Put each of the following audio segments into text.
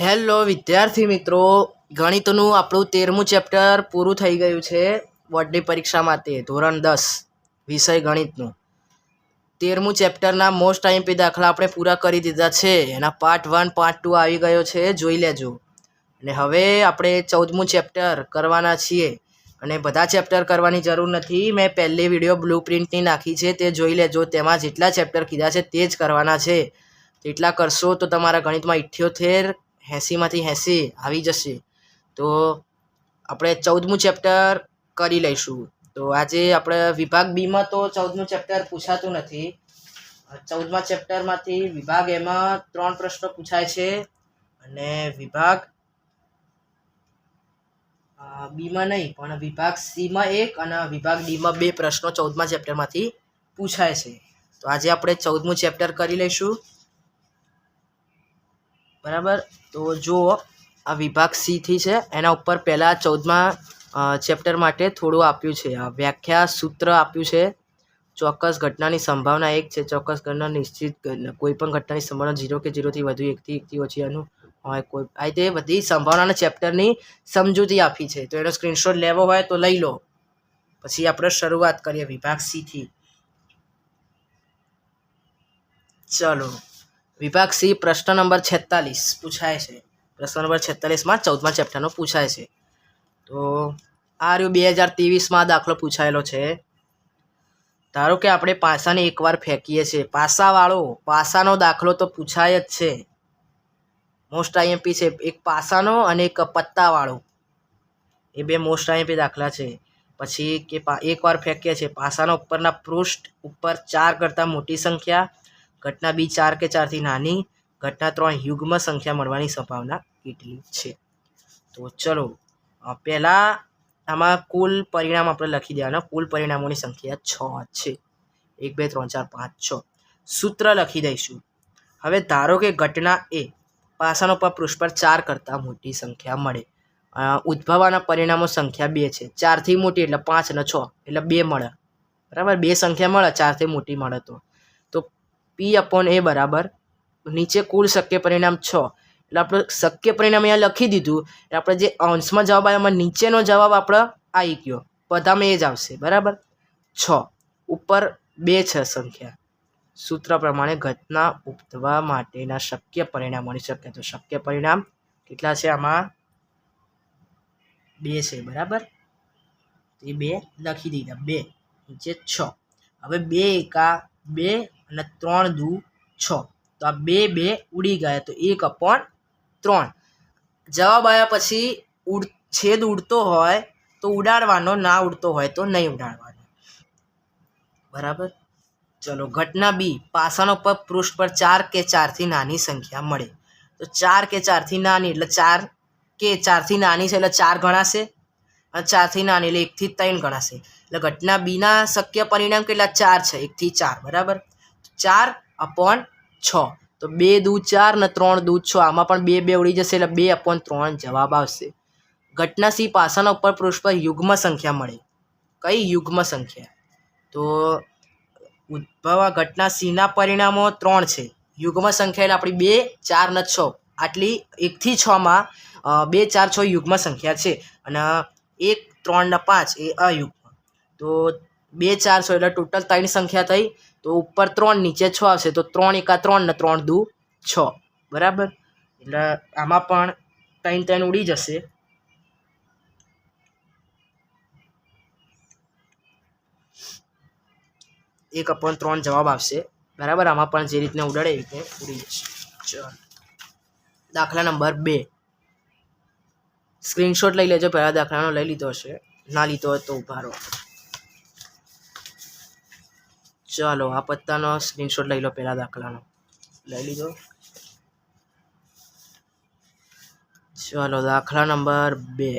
Hello વિદ્યાર્થી મિત્રો, ગણિતનું આપણું 13મું ચેપ્ટર પૂરું થઈ ગયું છે. બોર્ડની પરીક્ષા માટે ધોરણ 10 વિષય ગણિતનું 13મું ચેપ્ટરના મોસ્ટ આઈએમપી દાખલા આપણે પૂરા કરી દીધા છે. એના પાર્ટ 1 પાર્ટ 2 આવી ગયો છે, જોઈ લેજો. અને હવે આપણે 14મું ચેપ્ટર કરવાના છીએ. અને બધા ચેપ્ટર કરવાની જરૂર નથી, મેં પહેલી વિડીયો બ્લુ પ્રિન્ટની નાખી છે, તે જોઈ લેજો. તેમાં જેટલા ચેપ્ટર કીધા છે તે જ કરવાના છે. એટલા કરશો તો તમારા ગણિતમાં 78 80માંથી 80 આવી જશે. તો આપણે 14મું ચેપ્ટર કરી લઈશું. તો આજે આપણે વિભાગ બીમાં તો 14મું ચેપ્ટર પૂછાતું નથી. 14મા ચેપ્ટરમાંથી વિભાગ એમાં 3 પ્રશ્નો પૂછાય છે અને વિભાગ બીમાં નહીં પણ વિભાગ સીમાં 1 અને વિભાગ ડીમાં 2 પ્રશ્નો 14મા ચેપ્ટરમાંથી પૂછાય છે. તો આજે આપણે 14મું ચેપ્ટર કરી લઈશું. બરાબર, તો જુઓ આ વિભાગ સી થી છે. એના ઉપર પહેલાં 14મા ચેપ્ટર માટે થોડું આપ્યું છે. વ્યાખ્યા સૂત્ર આપ્યું છે. ચોક્કસ ઘટનાની સંભાવના 1 છે. ચોક્કસ ઘટના નિશ્ચિત કોઈ પણ ઘટનાની સંભાવના 0 કે 0થી વધુ 1થી ઓછી આનું હોય કોઈ આ રીતે બધી સંભાવનાના ચેપ્ટરની સમજૂતી આપી છે. તો એનો સ્ક્રીનશોટ લેવો હોય તો લઈ લો. પછી આપણે શરૂઆત કરીએ વિભાગ સી થી. ચલો, વિભાગ સી પ્રશ્ન નંબર 46 પૂછાય છે. પ્રશ્ન નંબર 46માં 14મા ચેપ્ટરનો પૂછાય છે. તો આ રહ્યું 2023માં દાખલો પૂછાયેલો છે. ધારો કે આપણે પાસાને એકવાર ફેંકીએ છીએ. પાસાનો દાખલો તો પૂછાય જ છે, મોસ્ટ આઈએમપી છે. એક પાસાનો અને એક પત્તાવાળો, એ બે મોસ્ટ આઈએમપી દાખલા છે. પછી કે એકવાર ફેંકીએ છીએ. પાસાનો ઉપરના પૃષ્ઠ ઉપર 4 કરતાં મોટી સંખ્યા, ઘટના બી 4 કે 4થી નાની, ઘટના 3 યુગ્મ સંખ્યા મળવાની સંભાવના કેટલી છે. તો ચલો પહેલાં આમાં કુલ પરિણામ આપણે લખી દેવાના. કુલ પરિણામોની સંખ્યા 6 છે. 1 2 3 4 5 6. સૂત્ર લખી દઈશું. હવે ધારો કે ઘટના એ પાસાનો પર પૃષ્ઠ પર 4 કરતાં મોટી સંખ્યા મળે. ઉદ્ભવવાના પરિણામો સંખ્યા 2 છે. 4થી મોટી એટલે 5 અને 6 એટલે 2 મળે. બરાબર, 2 સંખ્યા મળે 4થી મોટી મળે તો P/A બરાબર નીચે કુલ શક્ય પરિણામ 6. એટલે આપણે શક્ય પરિણામ અહીંયા લખી દીધું. એટલે આપણે જે અંશમાં જવાબ આવ્યો એમાં નીચેનો જવાબ આપણે આવી ગયો, બધામાં એ જ આવશે. બરાબર, 6 ઉપર 2 છે સંખ્યા. સૂત્ર પ્રમાણે ઘટના ઉદ્ભવવા માટેના શક્ય પરિણામોની શક્યતા. તો શક્ય પરિણામ કેટલા છે? આમાં 2 છે. બરાબર, એ 2 લખી દીધા. 2 નીચે 6. હવે 2 એકા 2 અને 3 દુ 6. તો આ 2 ઉડી ગયા તો 1/3. જવાબ આવ્યા પછી છેદ ઉડતો હોય તો ઉડાડવાનો, ના ઉડતો હોય તો નહીં ઉડાડવાનો. બરાબર, ચલો ઘટના બી પાસાનો પર પૃષ્ઠ પર 4 કે 4થી નાની સંખ્યા મળે. તો 4 કે 4થી નાની એટલે 4 કે 4થી નાની છે એટલે 4 ગણાશે, અને 4થી નાની એટલે 1થી 3 ગણાશે. એટલે ઘટના બીના શક્ય પરિણામ કેટલા? 4 છે, 1થી 4. બરાબર, 4/6. તો 2 દુ 4 ને 3 દુ 6. આમાં પણ 2 ઉડી જશે એટલે 2/3 જવાબ આવશે. ઘટના સી પાસાના ઉપર પૃષ્ઠ પર યુગ્મ સંખ્યા મળે. કઈ યુગ્મ સંખ્યા? તો ઉદ્ભવવા ઘટના સીના પરિણામો 3 છે. યુગ્મ સંખ્યા એટલે આપણી 2 4 ને 6. આટલી 1થી 6માં 2 4 6 યુગ્મ સંખ્યા છે, અને 1 3 ને 5 એ અયુગ્મ. તો 2 4 6 એટલે ટોટલ 3 સંખ્યા થઈ. તો ઉપર 3 નીચે 6 આવશે. તો 3 એકા 3 ને 3 દુ 6. બરાબર, એટલે આમાં પણ 3 ઉડી જશે. એક 1/3 જવાબ આવશે. બરાબર, આમાં પણ જે રીતને ઉડાડે એ રીતે ઉડી જશે. ચલો દાખલા નંબર 2. સ્ક્રીનશોટ લઈ લેજો. પહેલા દાખલાનો લઈ લીધો હશે, ના લીધો હોય તો ઉભા રહો. ચાલો આ પત્તાનો સ્ક્રીનશોટ લઈ લો. પહેલા દાખલાનો લઈ લીધો. ચાલો દાખલા નંબર 2.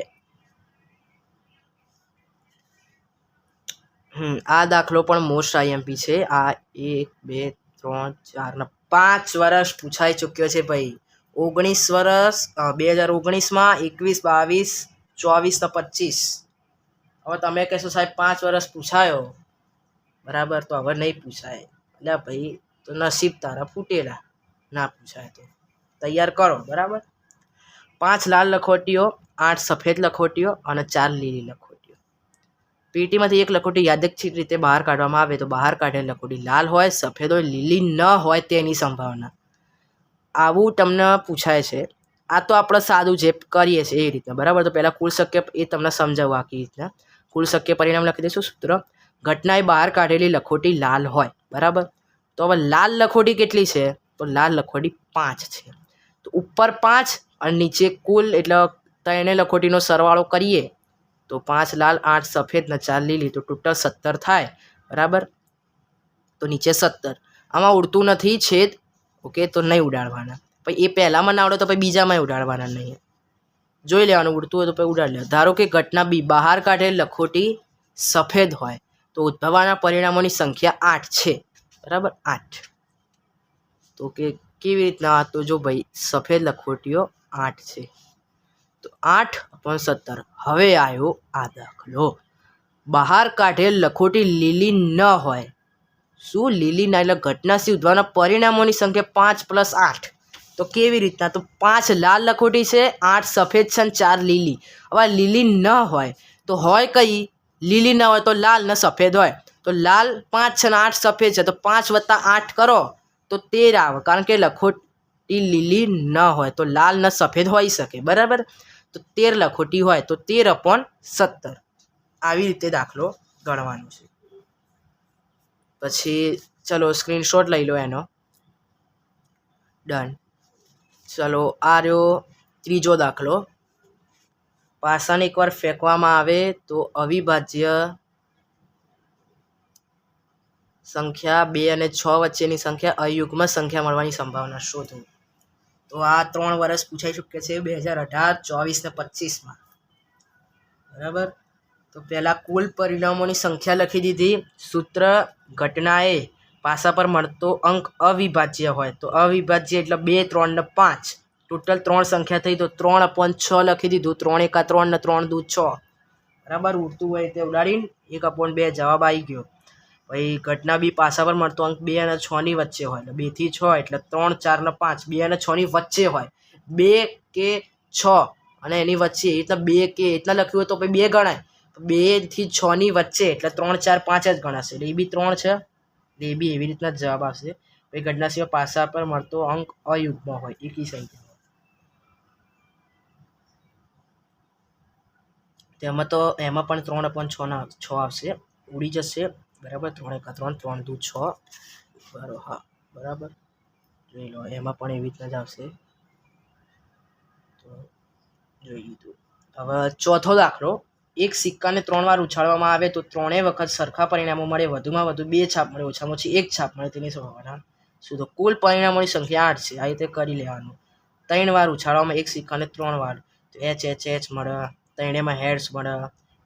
આ દાખલો પણ મોસ્ટ આઈએમપી છે. આ 1 2 3 4 ને 5 વર્ષ પૂછાઈ ચૂક્યો છે ભાઈ. 19 વર્ષ 2019માં 21 22 24 ને 25. હવે તમે કહેશો સાહેબ 5 વર્ષ પૂછાયો. બરાબર, તો હવે નહીં પૂછાય. એટલે ભાઈ તો નસીબ તારા ફૂટેલા, ના પૂછાય તો તૈયાર કરો. બરાબર, 5 લાલ લખોટીઓ, 8 સફેદ લખોટીઓ અને 4 લીલી લખોટીઓ. પેટીમાંથી એક લખોટી યાદચ્છિક રીતે બહાર કાઢવામાં આવે તો બહાર કાઢેલ લખોટી લાલ હોય, સફેદ હોય, લીલી ન હોય તેની સંભાવના. આવું તમને પૂછાય છે. આ તો આપણે સાદું જે કરીએ છીએ એ રીતના, બરાબર. તો પહેલાં કુલ શક્ય એ તમને સમજાવવા આખી રીતના. કુલ શક્ય પરિણામ લખી દઈશું. સૂત્ર: ઘટનાએ બહાર કાઢેલી લખોટી લાલ હોય, બરાબર. તો હવે લાલ લખોટી કેટલી છે? તો લાલ લખોટી 5 છે. તો ઉપર 5 અને નીચે કુલ, એટલે ત્રણે લખોટીનો સરવાળો કરીએ તો 5 લાલ, 8 સફેદ ને 4 લીલી, તો ટોટલ 17 થાય, બરાબર. તો નીચે 17. આમાં ઉડતું નથી છેદ, ઓકે, તો નહીં ઉડાડવાના. પછી એ પહેલાંમાં ના આવડે તો પછી બીજામાં ઉડાડવાના નહીં. જોઈ લેવાનું, ઉડતું હોય તો પછી ઉડાડી લેવાનું. ધારો કે ઘટના બી બહાર કાઢેલ લખોટી સફેદ હોય તો ઉદ્ભવવાના પરિણામોની સંખ્યા 8 છે, બરાબર. 8. તો કે કેવી રીતના? તો જો ભાઈ સફેદ લખોટીઓ 8 છે, તો 8/17. હવે આવ્યો આ દાખલો. બહાર કાઢેલ લખોટી લીલી ન હોય. શું લીલી ના? એટલે ઘટનાથી ઉદ્ભવવાના પરિણામોની સંખ્યા 5 + 8. તો કેવી રીતના? તો 5 લાલ લખોટી છે, 8 સફેદ છે અને 4 લીલી. હવે લીલી ન હોય તો હોય કઈ? લીલી ન હોય તો લાલ ને સફેદ હોય. તો લાલ 5 છે અને 8 સફેદ છે, તો 5 + 8 કરો તો 13 આવે, કારણ કે લખોટી લીલી ન હોય તો લાલ ને સફેદ હોઈ શકે, બરાબર. તો 13 લખોટી હોય તો 13/17. આવી રીતે દાખલો ગણવાનો છે. પછી ચલો સ્ક્રીનશોટ લઈ લો એનો. ડન. ચલો આ રહ્યો ત્રીજો દાખલો. પાસાને એકવાર ફેંકવામાં આવે તો અવિભાજ્ય સંખ્યા 2 અને 6 વચ્ચેની સંખ્યા અયુગ્મ સંખ્યા મળવાની સંભાવના શોધો. તો આ 3 વર્ષ પૂછાઈ ચૂક્યા છે, 2018, 24 ને 25માં, બરાબર. તો પહેલાં કુલ પરિણામોની સંખ્યા લખી દીધી. સૂત્ર: ઘટનાએ પાસા પર મળતો અંક અવિભાજ્ય હોય તો અવિભાજ્ય એટલે 2, 3 ને 5. ટોટલ 3 સંખ્યા થઈ તો 3/6 લખી દીધું. 3 × 3 ને 3 × 2 = 6, બરાબર. ઉડતું હોય તે ઉડાડીને 1/2 જવાબ આવી ગયો. પછી ઘટના બી પાસા પર મળતો અંક 2 અને 6 ની વચ્ચે હોય, એટલે 2 થી 6 એટલે 3, 4 ને 5. 2 અને 6 ની વચ્ચે હોય, 2 કે 6 અને એની વચ્ચે, એ રીતના 2 કે એટલા લખ્યું હોય તો પછી 2 ગણાય. 2 થી 6 ની વચ્ચે એટલે 3, 4, 5 જ ગણાશે, એટલે એ બી 3 છે, એટલે એ બી એવી રીતના જવાબ આવશે. પછી ઘટના સિવાય પાસા પર મળતો અંક અયુગ્મ હોય, એકી સંખ્યા. તેમાં તો એમાં પણ 3/6 આવશે, ઉડી જશે, બરાબર. 3 × 3, 3 × 2 = 6, બરાબર. હા, બરાબર. જોઈ લો, એમાં પણ એવી રીતના જ આવશે. તો જોઈ લીધું. હવે ચોથો દાખલો. એક સિક્કાને 3 વાર ઉછાળવામાં આવે તો 3 વખત સરખા પરિણામો મળે. વધુમાં વધુ 2 છાપ મળે, ઓછામાં ઓછી 1 છાપ મળે. તેની સંભાવના શું? તો કુલ પરિણામોની સંખ્યા 8 છે. આ રીતે કરી લેવાનું. 3 વાર ઉછાળવામાં એક સિક્કાને 3 વાર, તો H મળે. 3 હેડ્સ મળે.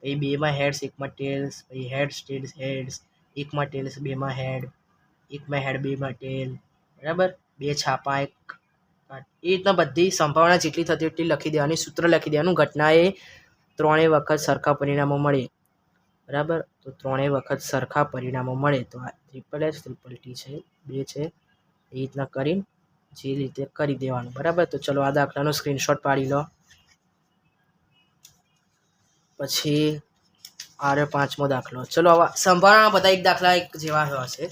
પછી 2 હેડ્સ, 1 ટેલ્સ. પછી હેડ્સ, ટેલ્સ, હેડ્સ. 1 ટેલ્સ, 2 હેડ. 1 હેડ, 2 ટેલ, બરાબર. 2 છાપા, 1. એ રીતના બધી સંભાવના જેટલી થતી એટલી લખી દેવાની. સૂત્ર લખી દેવાનું. ઘટનાએ 3 વખત સરખા પરિણામો મળે, બરાબર. તો 3 વખત સરખા પરિણામો મળે તો આ SSS, TT છે, 2 છે. એ રીતના કરીને જે રીતે કરી દેવાનું, બરાબર. તો ચલો આ દાખલાનો સ્ક્રીનશોટ પાડી લો. પછી આ રહ્યો 5મો દાખલો. ચલો હવે સંભાવના બધા એક દાખલા એક જેવા હશે.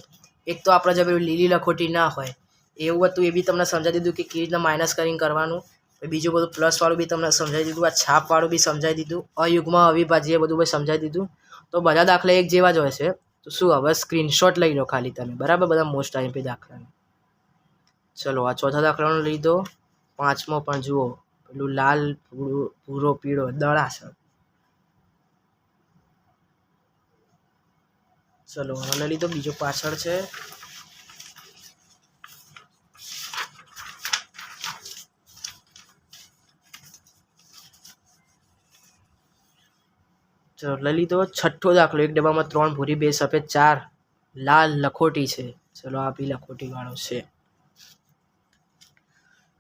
એક તો આપણે જે લીલી લખોટી ના હોય એવું હતું, એ બી તમને સમજાવી દીધું કે કેવી રીતના માઇનસ કરીને કરવાનું. બીજું બધું પ્લસવાળું બી તમને સમજાવી દીધું. આ છાપવાળું બી સમજાવી દીધું. અયુગ્મ, અવિભાજ્ય બધું બી સમજાવી દીધું. તો બધા દાખલા એક જેવા જ હોય છે. તો શું હવે સ્ક્રીનશોટ લઈ લો ખાલી તમે, બરાબર. બધા મોસ્ટ આઈએમપી દાખલાને. ચલો આ ચોથા દાખલાનો લીધો. 5મો પણ જુઓ, પેલું લાલ, ભૂરો, પીળો દડા છે. ચલો આને લીધો. બીજો પાછળ છે. ચલો લઈ લીધો. છઠ્ઠો દાખલો. એક ડબ્બામાં 3 ભૂરી, 2 સફેદ, 4 લાલ લખોટી છે. ચલો આ બી લખોટી વાળો છે.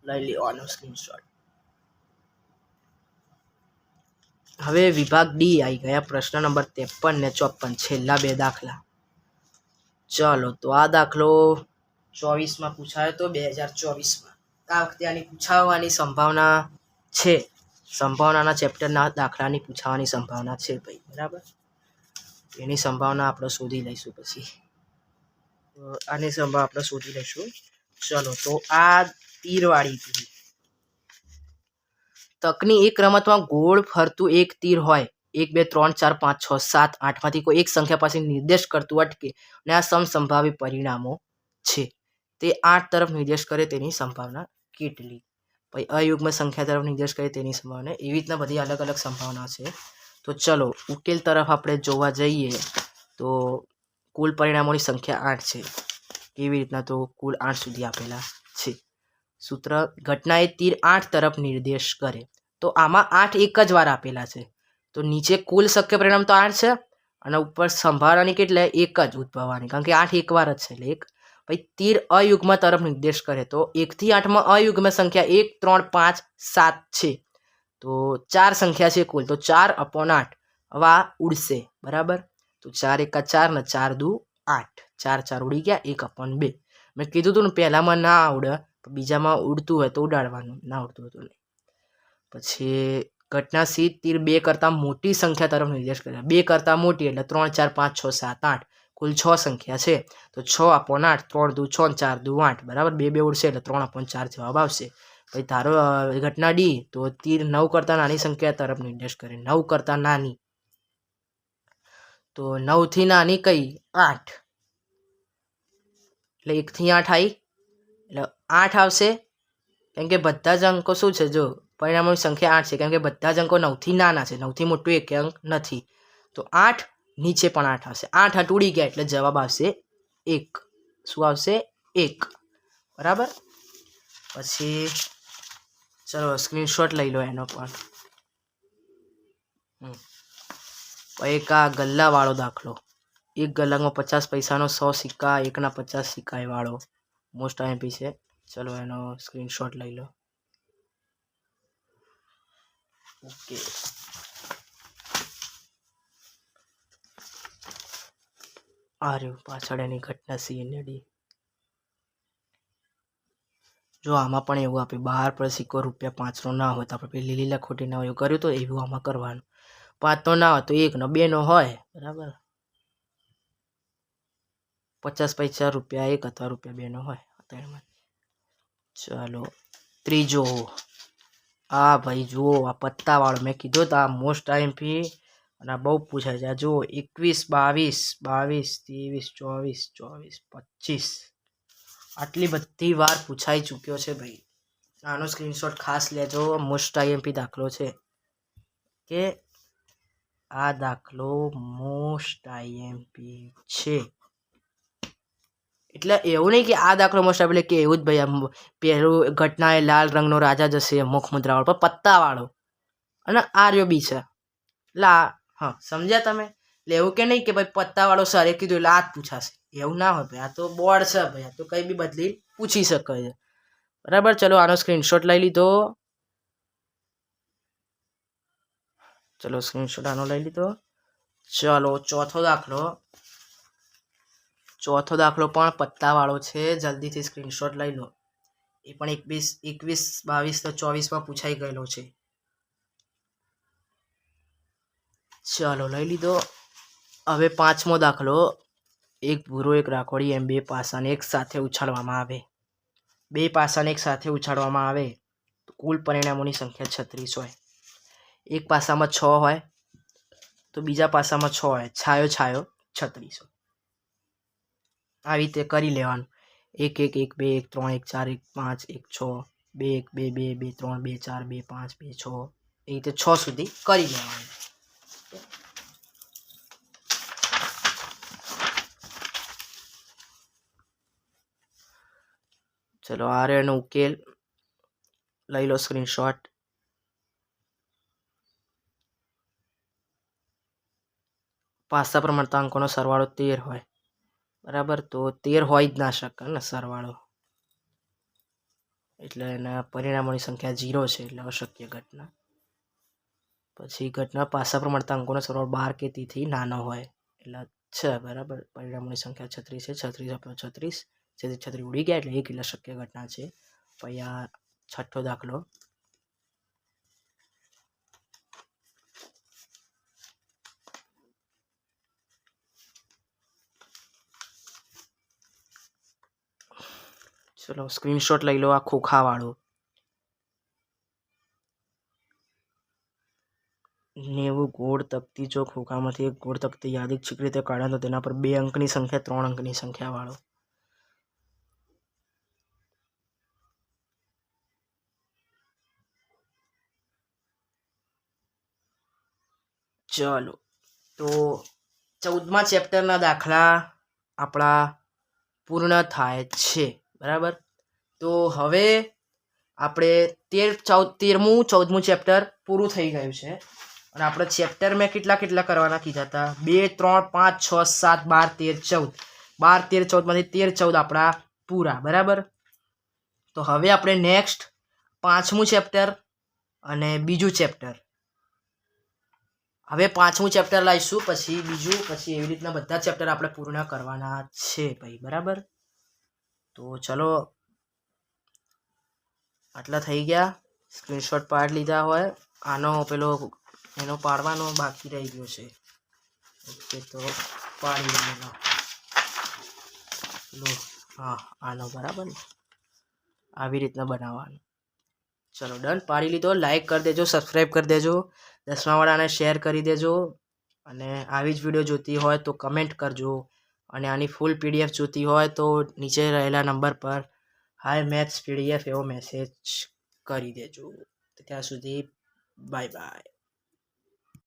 લઈ લેવાનો સ્ક્રીનશોટ. હવે વિભાગ ડી આવી ગયા. પ્રશ્ન નંબર 53 ને 54, છેલ્લા 2 દાખલા. ચલો તો આ દાખલો 24માં પૂછાયો તો, 2024માં. આ વખતે આની પૂછાવાની સંભાવના છે. સંભાવનાના ચેપ્ટરના દાખલાની પૂછાવાની સંભાવના છે ભાઈ, બરાબર. એની સંભાવના આપણે શોધી લઈશું પછી. આની સંભાવના આપણે શોધી લઈશું. ચલો, તો આ તીરવાળી હતી. તકની એક રમતમાં ગોળ ફરતું એક તીર હોય, 1 2 3 4 5 6 7 8માંથી કોઈ એક સંખ્યા પાસે નિર્દેશ કરતું અટકે અને આ સમસંભાવી પરિણામો છે. તે 8 તરફ નિર્દેશ કરે તેની સંભાવના કેટલી? ભાઈ અયુગ્મ સંખ્યા તરફ નિર્દેશ કરે તેની સંભાવના. એવી રીતના બધી અલગ અલગ સંભાવના છે. તો ચલો ઉકેલ તરફ આપણે જોવા જઈએ તો કુલ પરિણામોની સંખ્યા 8 છે. કેવી રીતના? તો કુલ 8 સુધી આપેલા છે. સૂત્ર: ઘટનાએ તીર 8 તરફ નિર્દેશ કરે. તો આમાં 8 એક જ વાર આપેલા છે. તો નીચે કુલ શક્ય પરિણામ તો 8 છે અને ઉપર સંભાવનાની કેટલા? એક જ ઉદ્ભવવાની, કારણ કે 8 એક વાર જ છે. એટલે એક. ભાઈ તીર અયુગ્મ તરફ નિર્દેશ કરે તો 1 થી 8માં અયુગ્મ સંખ્યા 1 3 5 7 છે. તો 4 સંખ્યા છે કુલ, તો 4/8. હવે આ ઉડશે, બરાબર. તો 4 એકા 4 ને 4 દુ 8. 4 4 ઉડી ગયા, 1/2. મેં કીધું હતું ને પહેલામાં ના આવડે, બીજામાં ઉડતું હોય તો ઉડાડવાનું, ના ઉડતું હોય તો નહીં. પછી ઘટના સી તીર 2 કરતાં મોટી સંખ્યા તરફ નિર્દેશ કરે. 2 કરતાં મોટી એટલે 3 4 5 6 7 8. કુલ 6 સંખ્યા છે. તો 6/8. 3 દુ 6 ને 4 દુ 8, બરાબર. 2 2 ઉડશે એટલે 3/4 જવાબ આવશે. પછી ધારો ઘટના ડી, તો તીર 9 કરતાં નાની સંખ્યા તરફ નિર્દેશ કરે. 9 કરતાં નાની, તો 9 થી નાની કઈ? 8. એટલે 1 થી 8 આવી, એટલે 8 આવશે. કેમ કે બધા જ અંકો શું છે? જો પરિણામોની સંખ્યા 8 છે, કેમ કે બધા જ અંકો 9 થી નાના છે. 9 થી મોટું એક અંક નથી. તો 8 નીચે પણ 8 આવશે. 8 8 ઉડી ગયા એટલે જવાબ આવશે 1. શું આવશે? 1, બરાબર. પછી ચલો સ્ક્રીનશોટ લઈ લો એનો પણ. એક આ ગલ્લાવાળો દાખલો. એક ગલ્લામાં 50 પૈસાનો 100 સિક્કા, 1ના 50 સિક્કા વાળો મોસ્ટ આઈએમપી છે. ચલો એનો સ્ક્રીનશોટ લઈ લો. ઓકે, આ રહ્યું પાછળ એની ઘટના સી અને ડી. જો આમાં પણ એવું આપે 12 પર સિક્કો ₹5નો ના હોય તો આપણે પેલી લીલા ખોટી ના હોય એવું કર્યું તો એવું આમાં કરવાનું. 5નો ના હોય તો 1નો, 2નો હોય, બરાબર. 50 પૈસા ₹1 અથવા ₹2નો હોય. ચાલો ત્રીજો. આ ભાઈ જુઓ, આ પત્તાવાળો મેં કીધું તો આ મોસ્ટ આઈએમપી અને આ બહુ પૂછાય છે. આ જુઓ 21 22 22 23 24 25 આટલી બધી વાર પૂછાઈ ચૂક્યો છે ભાઈ. આનો સ્ક્રીનશોટ ખાસ લેજો. મોસ્ટ આઈએમપી દાખલો છે કે આ દાખલો મોસ્ટ આઈએમપી છે. એટલે એવું નહીં કે આ દાખલો મોસ્ટ આઈએમપી કે એવું જ ભાઈ. આમ પહેલું ઘટના એ લાલ રંગનો રાજા જશે મુખ મુદ્રાવાળો, પણ પત્તાવાળો. અને આ રહ્યો બી છે. એટલે હા, સમજ્યા તમે? એટલે એવું કે નહીં કે ભાઈ પત્તાવાળો સર એ કીધું એટલે આ જ પૂછાશે, એવું ના હોય ભાઈ. આ તો બોર્ડ છે ભાઈ, આ તો કંઈ બી બદલી પૂછી શકે છે, બરાબર. ચલો આનો સ્ક્રીનશોટ લઈ લીધો. ચલો સ્ક્રીનશોટ આનો લઈ લીધો. ચલો ચોથો દાખલો. ચોથો દાખલો પણ પત્તાવાળો છે. જલ્દીથી સ્ક્રીનશોટ લઈ લો. એ પણ 21 22 તો 24માં પૂછાઈ ગયેલો છે. ચાલો લઈ લીધો. હવે પાંચમો દાખલો. એક ભૂરો એક રાખોડી એમ બે પાસાને એક સાથે ઉછાળવામાં આવે. બે પાસાને એક સાથે ઉછાળવામાં આવે તો કુલ પરિણામોની સંખ્યા 36 હોય. એક પાસામાં 6 હોય તો બીજા પાસામાં 6 હોય. છાયો છાયો 36 હોય. આવી રીતે કરી લેવાનું. 1 1 1 2 1 3 1 4 1 5 1 6 2 1 2 2 2 3 2 4 2 5 2 6 એ રીતે 6 સુધી કરી લેવાનું. ચલો આ રહ્યો એનો ઉકેલ. લઈ લો સ્ક્રીનશોટ. પાસા પર મળતા અંકોનો સરવાળો 13 હોય, બરાબર. તો 13 હોય જ ના શકે ને સરવાળો, એટલે એના પરિણામોની સંખ્યા 0 છે, એટલે અશક્ય ઘટના. પછી ઘટના પાસા પર મળતા અંકોનો સરવાળો 12 કે તેથી નાનો હોય, એટલે છે, બરાબર. પરિણામોની સંખ્યા 36 છે. 36 36 જેથી 36 ઉડી ગયા એટલે એક એટલે શક્ય ઘટના છે. પછી આ છઠ્ઠો દાખલો. ચલો સ્ક્રીનશોટ લઈ લો આ ખોખાવાળો. 90 ગોળ તકતી જો ખોખામાંથી એક ગોળ તકતી યાદચ્છિક રીતે કાઢે તો તેના પર 2 અંકની સંખ્યા 3 અંકની સંખ્યાવાળો. ચલો તો 14મા ચેપ્ટરના દાખલા આપણા પૂર્ણ થાય છે. બરાબર. તો હવે આપણે 13મું 14મું ચેપ્ટર પૂરું થઈ ગયું છે અને આપણે ચેપ્ટર મેં કેટલા કરવાના કીધા હતા? 2 3 5 6 7 12 13 14 12 13 14 માંથી 13 14 આપણા પૂરા. બરાબર. તો હવે આપણે નેક્સ્ટ 5મું ચેપ્ટર અને બીજું ચેપ્ટર, હવે 5મું ચેપ્ટર લાવીશું, પછી બીજું, પછી એવી રીતના બધા ચેપ્ટર આપણે પૂર્ણ કરવાના છે ભાઈ. બરાબર. તો ચલો આટલા થઈ ગયા. સ્ક્રીનશોટ પાડી લીધા હોય, આનો પેલો એનો પાડવાનો બાકી રહી ગયો છે. ઓકે, તો પાડી લેવાનો. હા, આનો બરાબર ને આવી રીતના બનાવવાનું. ચલો ડન, પાડી લીધો. લાઈક કરી દેજો, સબસ્ક્રાઈબ કરી દેજો, 10માવાળાને શેર કરી દેજો. અને આવી જ વિડીયો જોતી હોય તો કમેન્ટ કરજો. અને આની ફૂલ PDF જોતી હોય તો નીચે રહેલા નંબર પર હાય મેથ્સ PDF એવો મેસેજ કરી દેજો. ત્યાં સુધી બાય બાય.